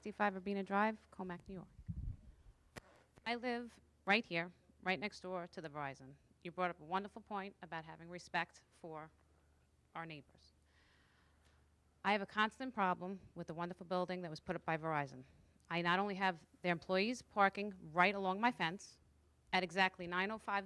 65 Urbina Drive, Comac, New York. I live right here, right next door to the Verizon. You brought up a wonderful point about having respect for our neighbors. I have a constant problem with the wonderful building that was put up by Verizon. I not only have their employees parking right along my fence at exactly 9:05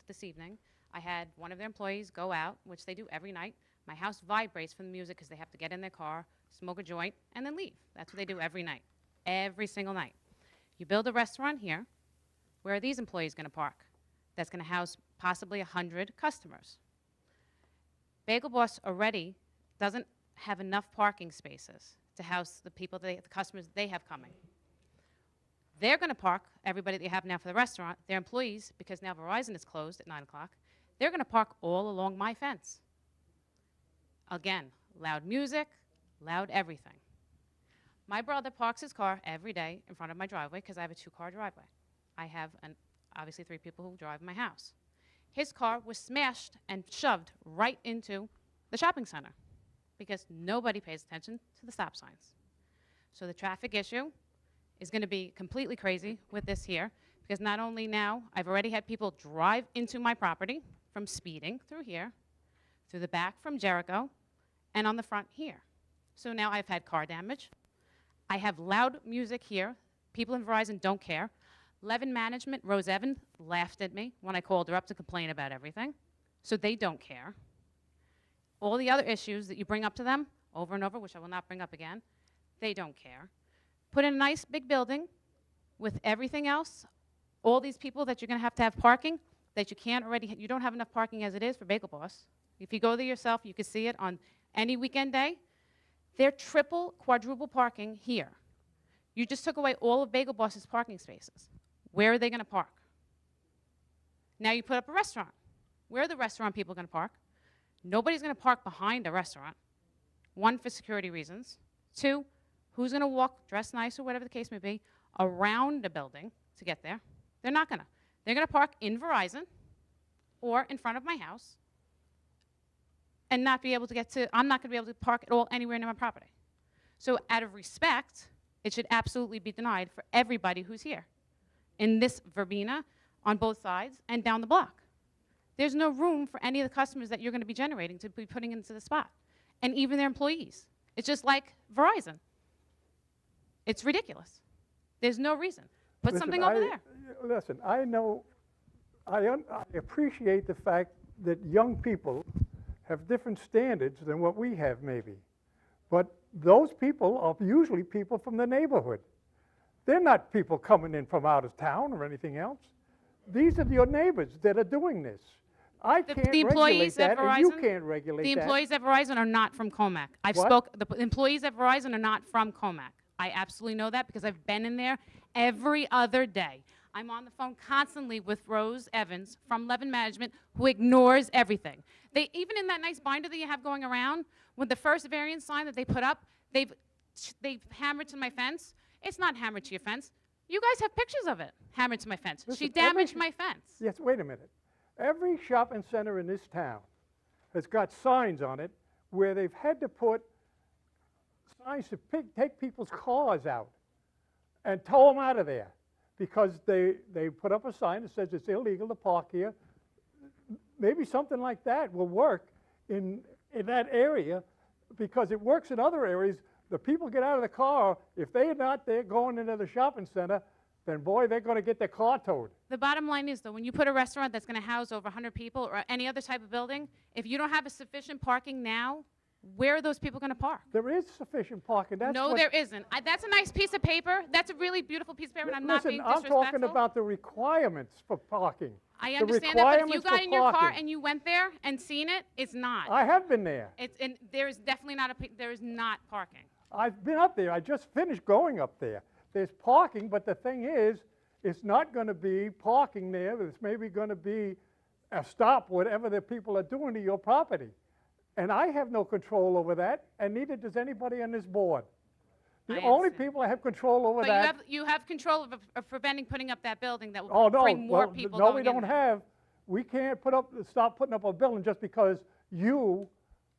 this evening. I had one of their employees go out, which they do every night. My house vibrates from the music because they have to get in their car, smoke a joint, and then leave. That's what they do every night, every single night. You build a restaurant here. Where are these employees going to park? That's going to house possibly 100 customers. Bagel Boss already doesn't have enough parking spaces to house the customers they have coming. They're going to park everybody that you have now for the restaurant, their employees, because now Verizon is closed at 9 o'clock. They're going to park all along my fence. Again, loud music, loud everything. My brother parks his car every day in front of my driveway because I have a 2-car driveway. I have obviously 3 people who drive my house. His car was smashed and shoved right into the shopping center because nobody pays attention to the stop signs. So the traffic issue is going to be completely crazy with this here because not only now, I've already had people drive into my property from speeding through here, through the back from Jericho, and on the front here. So now I've had car damage. I have loud music here. People in Verizon don't care. Levin Management, Rose Evans, laughed at me when I called her up to complain about everything. So they don't care. All the other issues that you bring up to them over and over, which I will not bring up again, they don't care. Put in a nice big building with everything else, all these people that you're going to have parking that you can't already, you don't have enough parking as it is for Bagel Boss. If you go there yourself, you can see it on any weekend day. They're triple, quadruple parking here. You just took away all of Bagel Boss's parking spaces. Where are they going to park? Now you put up a restaurant. Where are the restaurant people going to park? Nobody's going to park behind a restaurant. 1, for security reasons. 2, who's going to walk, dress nice or whatever the case may be, around a building to get there? They're not going to. They're going to park in Verizon or in front of my house and not be able to get to, I'm not going to be able to park at all anywhere near my property. So out of respect, it should absolutely be denied for everybody who's here in this verbena on both sides and down the block. There's no room for any of the customers that you're going to be generating to be putting into the spot, and even their employees. It's just like Verizon. It's ridiculous. There's no reason. Put something over there. Listen, I know, I appreciate the fact that young people have different standards than what we have maybe. But those people are usually people from the neighborhood. They're not people coming in from out of town or anything else. These are your neighbors that are doing this. I can't regulate that, and you can't regulate that. The employees at Verizon are not from Comac. The employees at Verizon are not from Comac. I absolutely know that because I've been in there every other day. I'm on the phone constantly with Rose Evans from Levin Management, who ignores everything. They, even in that nice binder that you have going around, with the first variance sign that they put up, they've hammered to my fence. It's not hammered to your fence. You guys have pictures of it hammered to my fence. Listen, she damaged my fence. Yes, wait a minute. Every shopping center in this town has got signs on it where they've had to put signs to take people's cars out and tow them out of there because they put up a sign that says it's illegal to park here. Maybe something like that will work in that area because it works in other areas. The people get out of the car. If they're not there going into the shopping center, then boy, they're going to get their car towed. The bottom line is, though, when you put a restaurant that's going to house over 100 people or any other type of building, if you don't have a sufficient parking now, where are those people going to park? There is sufficient parking. No, there isn't. That's a nice piece of paper. That's a really beautiful piece of paper, and I'm not being disrespectful. I'm talking about the requirements for parking. I understand that, but if you got in your car and you went there and seen it, it's not. I have been there. And there is definitely not there is not parking. I've been up there. I just finished going up there. There's parking, but the thing is, it's not going to be parking there. There's maybe going to be a stop, whatever the people are doing to your property. And I have no control over that, and neither does anybody on this board. The only people that have control over that. But you have control of preventing putting up that building that will bring more people going in. No, we don't have. We can't stop putting up a building just because you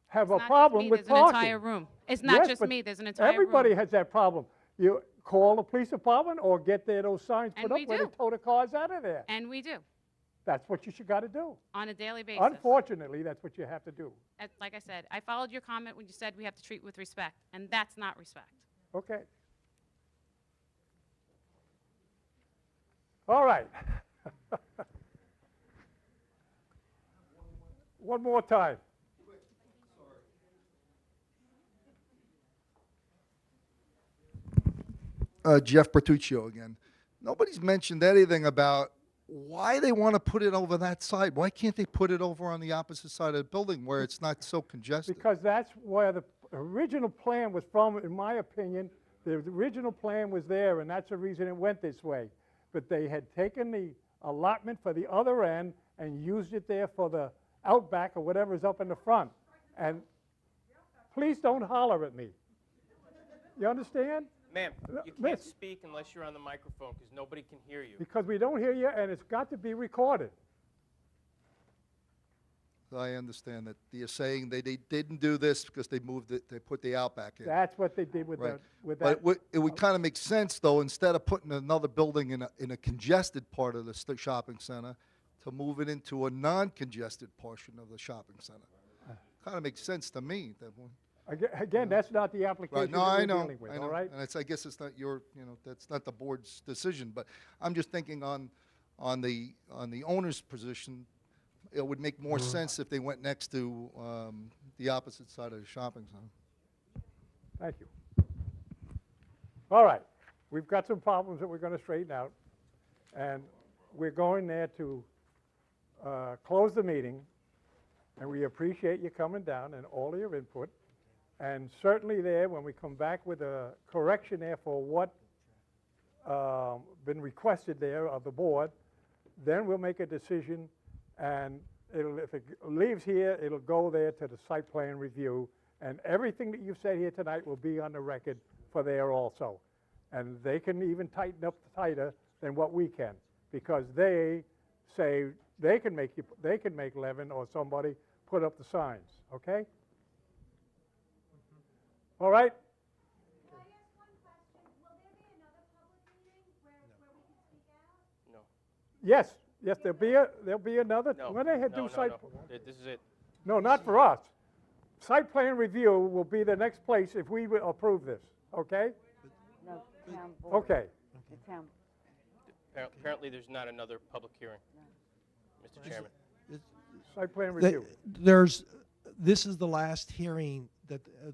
have a problem with parking. There's an entire room. It's not just me. There's an entire room. Everybody has that problem. you call the police department or get there those signs And put up we where they do. tow the cars out of there. And we do, That's what you should got to do. on a daily basis. Unfortunately, that's what you have to do. Like I said, I followed your comment when you said we have to treat with respect, and that's not respect. Okay. All right. One more time. Jeff Bertuccio again. Nobody's mentioned anything about why they want to put it over that side. Why can't they put it over on the opposite side of the building where it's not so congested? Because that's where the original plan was from, in my opinion. The original plan was there, and that's the reason it went this way. But they had taken the allotment for the other end and used it there for the outback or whatever's up in the front. And please don't holler at me. You understand? Ma'am, you can't Miss. speak unless you're on the microphone because nobody can hear you. Because we don't hear you, and it's got to be recorded. I understand that you're saying they didn't do this because they moved it, they put the outback in. That's what they did with Right. that. But it would kind of make sense, though, instead of putting another building in a congested part of the shopping center, to move it into a non-congested portion of the shopping center. Kind of makes sense to me. Again, that's not the Right, application no, that I we're know, dealing with, I all know. right? And I guess it's not your, that's not the board's decision, but I'm just thinking on the owner's position, it would make more sense if they went next to the opposite side of the shopping center. Thank you. All right, we've got some problems that we're going to straighten out, and we're going there to close the meeting, and we appreciate you coming down and all of your input, and certainly there, when we come back with a correction there for what been requested there of the board, then we'll make a decision, and if it leaves here, it'll go there to the site plan review, and everything that you've said here tonight will be on the record for there also. And they can even tighten up tighter than what we can, because they say they can make Levin or somebody put up the signs, okay? All right? Can I ask one question? Will there be another public meeting where we can speak out? No. Yes, there'll be another. No. When they had no, do site, This is it. no, not for us. Site plan review will be the next place if we will approve this, okay? No, town board. Okay. The town, Apparently, there's not another public hearing, Mr. Chairman. Site plan review. This is the last hearing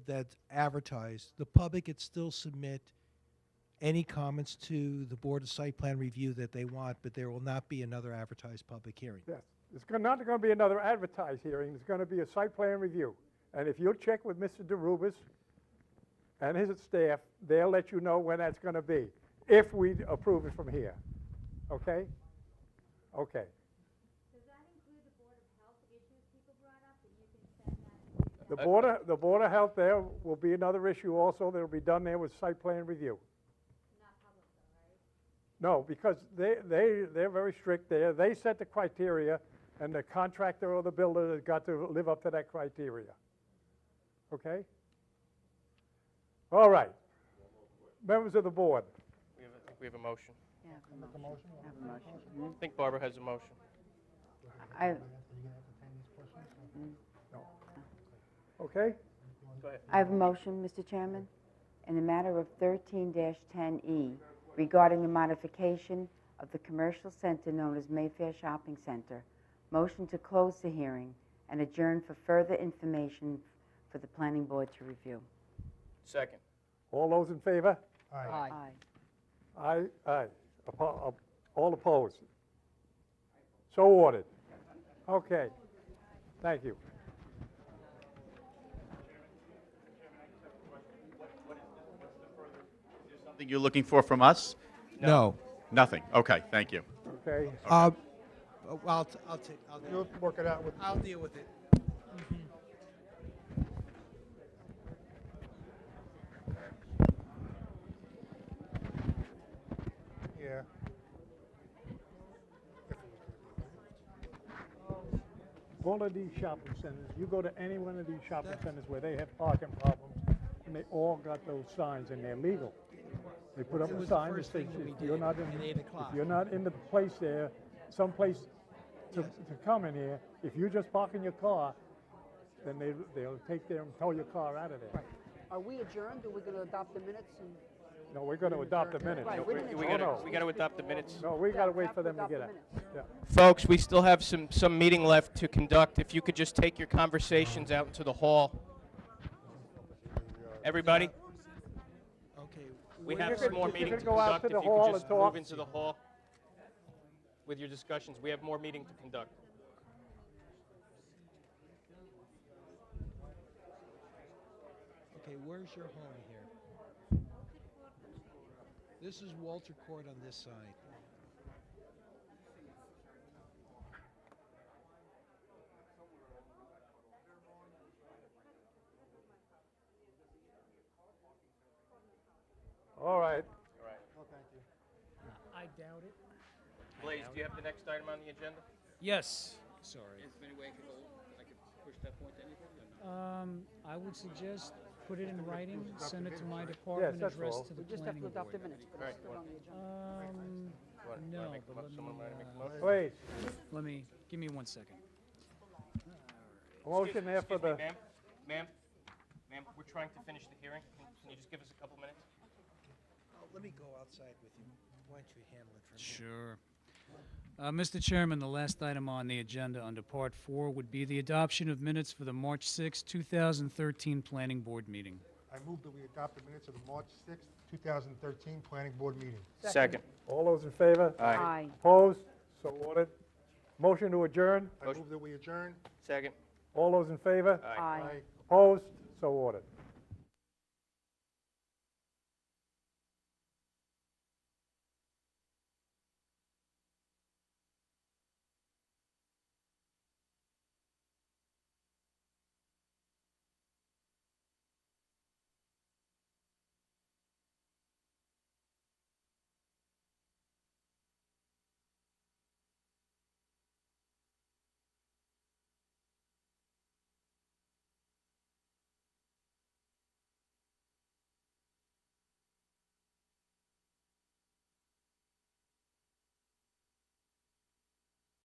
that's advertised. The public could still submit any comments to the Board of Site Plan Review that they want, but there will not be another advertised public hearing. Yes. It's not going to be another advertised hearing. It's going to be a site plan review. And if you'll check with Mr. DeRubis and his staff, they'll let you know when that's going to be, if we approve it from here. Okay? Okay. Does that include the Board of Health issues people brought up, that you can send that? The Board of Health there will be another issue also that'll be done there with site plan review. Not public though, right? No, because they're very strict there. They set the criteria, and the contractor or the builder has got to live up to that criteria. Okay? All right. Members of the board. I think we have a motion. yeah, I have a motion. I think Barbara has a motion. I, Okay? Go ahead. I have a motion, Mr. Chairman, in the matter of 13-10E regarding the modification of the commercial center known as Mayfair Shopping Center. Motion to close the hearing and adjourn for further information for the planning board to review. Second. All those in favor? Aye. Aye, aye. All opposed? So ordered. Okay. Thank you. Something you're looking for from us? No. Nothing. Okay, thank you. Okay. I'll You'll work it out with. I'll deal with it. Yeah. All of these shopping centers, you go to any one of these shopping centers where they have parking problems, and they all got those signs, and they're legal. They put up It a was the sign that first says, thing that we if you're did not in, at 8 o'clock. if you're not in the place there, someplace to come in here, if you just park in your car, then they'll take there and tow your car out of there. Are we adjourned, or are we going to adopt the minutes? No, we're gonna adopt the minutes. Right, we're gonna We adjourn. got to adopt the minutes. No, we gotta wait have for to them to adopt get the out. minutes. Yeah. Folks, we still have some meeting left to conduct. If you could just take your conversations out into the hall. Everybody, Okay. we Well, have you some could- more you meeting could to go out conduct. to If the you hall could and just talk. move into the hall with your discussions. We have more meeting to conduct. Okay, where's your home here? This is Walter Court on this side. All right. I doubt it. Blaze, do you have the next item on the agenda? Yes. Sorry. Is there any way I could push that point to anything or no? I would suggest put it in writing, send it to my department, that's address all. to the We just have planning to adopt the board. minutes, but it's still on the agenda. No, Wanna make a but mo- someone wanna make a motion? Wait, give me 1 second. a motion there for Excuse me, the, ma'am, we're trying to finish the hearing. Can you just give us a couple minutes? Let me go outside with you. Why don't you handle it from here? Sure. Mr. Chairman, the last item on the agenda under Part 4 would be the adoption of minutes for the March 6, 2013 Planning Board meeting. I move that we adopt the minutes of the March 6th, 2013 Planning Board meeting. Second. all those in favor? Aye. Opposed? So ordered. Motion to adjourn. I move that we adjourn. Second. All those in favor? Aye. Opposed? So ordered.